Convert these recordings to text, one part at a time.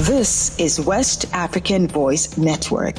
This is West African Voice Network.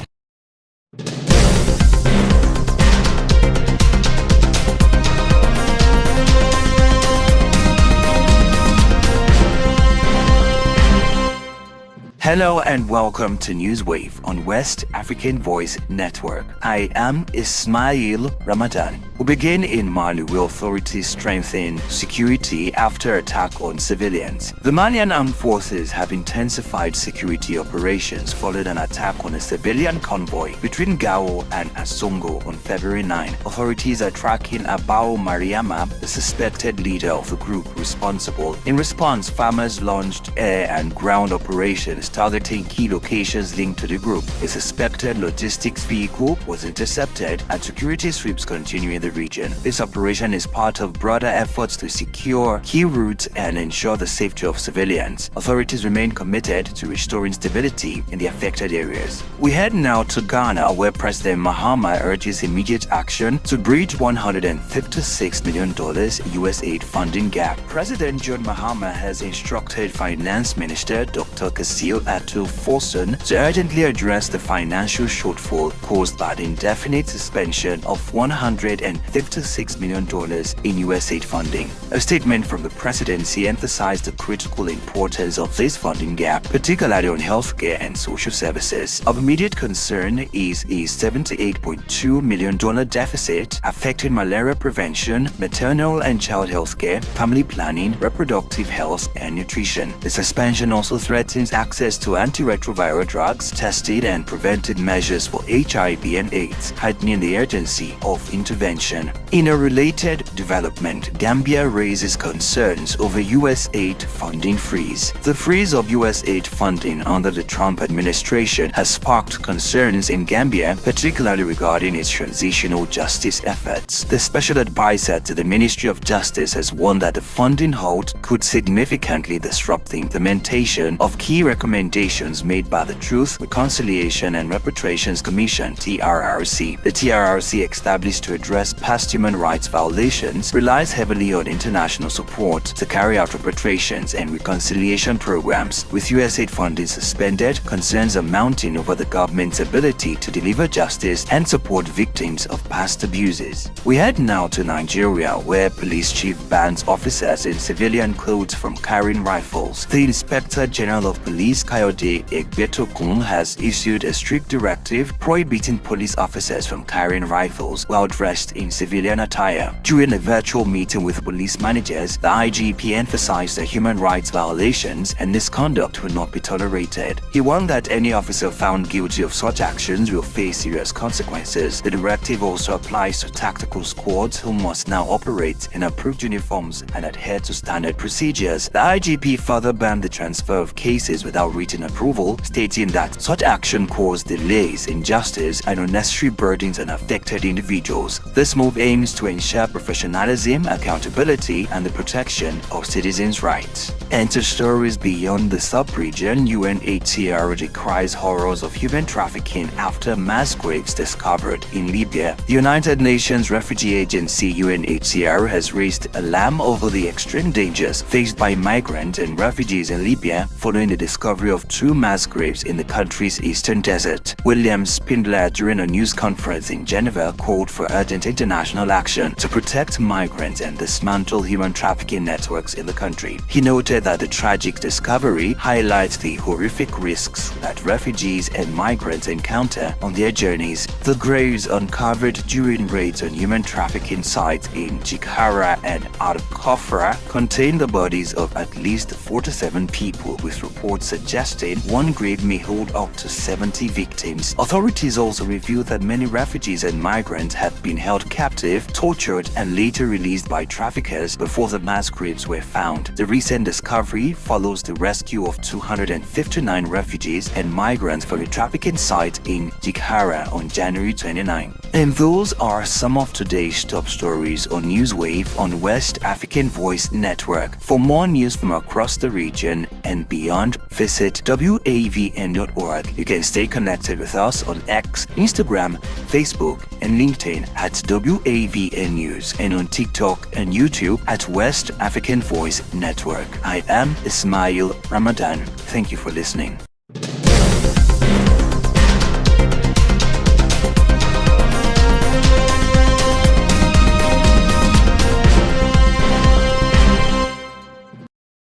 Hello and welcome to Newswave on West African Voice Network. I am Ismail Ramadan. We begin in Mali, where authorities strengthen security after attack on civilians. The Malian armed forces have intensified security operations following an attack on a civilian convoy between Gao and Asongo on February 9. Authorities are tracking Abao Mariama, the suspected leader of the group responsible. In response, farmers launched air and ground operations targeting key locations linked to the group. A suspected logistics vehicle was intercepted and security sweeps continue in the region. This operation is part of broader efforts to secure key routes and ensure the safety of civilians. Authorities remain committed to restoring stability in the affected areas. We head now to Ghana, where President Mahama urges immediate action to bridge $156 million USAID funding gap. President John Mahama has instructed Finance Minister Dr. Kasil Atu-Forson to urgently address the financial shortfall caused by the indefinite suspension of $156 million in USAID funding. A statement from the presidency emphasized the critical importance of this funding gap, particularly on healthcare and social services. Of immediate concern is a $78.2 million deficit affecting malaria prevention, maternal and child healthcare, family planning, reproductive health, and nutrition. The suspension also threatens access to antiretroviral drugs, tested and preventive measures for HIV and AIDS, heightening the urgency of intervention. In a related development, Gambia raises concerns over USAID funding freeze. The freeze of USAID funding under the Trump administration has sparked concerns in Gambia, particularly regarding its transitional justice efforts. The special advisor to the Ministry of Justice has warned that the funding halt could significantly disrupt the implementation of key recommendations made by the Truth, Reconciliation and Reparations Commission (TRRC). The TRRC, established to address past human rights violations, relies heavily on international support to carry out reparations and reconciliation programs. With USAID funding suspended, concerns are mounting over the government's ability to deliver justice and support victims of past abuses. We head now to Nigeria, where police chief bans officers in civilian clothes from carrying rifles. The Inspector General of Police, Kayode Egbetokun, has issued a strict directive prohibiting police officers from carrying rifles while dressed in civilian attire. During a virtual meeting with police managers, the IGP emphasized that human rights violations and misconduct will not be tolerated. He warned that any officer found guilty of such actions will face serious consequences. The directive also applies to tactical squads, who must now operate in approved uniforms and adhere to standard procedures. The IGP further banned the transfer of cases without written approval, stating that such action caused delays, injustice, and unnecessary burdens on affected individuals. This move aims to ensure professionalism, accountability, and the protection of citizens' rights. And to stories beyond the sub-region, UNHCR decries horrors of human trafficking after mass graves discovered in Libya. The United Nations Refugee Agency (UNHCR) has raised alarm over the extreme dangers faced by migrants and refugees in Libya following the discovery of two mass graves in the country's eastern desert. William Spindler, during a news conference in Geneva, called for urgent international action to protect migrants and dismantle human trafficking networks in the country. He noted that the tragic discovery highlights the horrific risks that refugees and migrants encounter on their journeys. The graves uncovered during raids on human trafficking sites in Jikhara and Al-Kofra contain the bodies of at least 47 people, with reports suggesting one grave may hold up to 70 victims. Authorities also revealed that many refugees and migrants have been held captive, tortured, and later released by traffickers before the mass graves were found. The recent discovery follows the rescue of 259 refugees and migrants from a trafficking site in Jikhara on January 29. And those are some of today's top stories on Newswave on West African Voice Network. For more news from across the region and beyond, visit wavn.org. You can stay connected with us on X, Instagram, Facebook, and LinkedIn at WAVN News, and on TikTok and YouTube at West African Voice Network. I am Ismail Ramadan. Thank you for listening.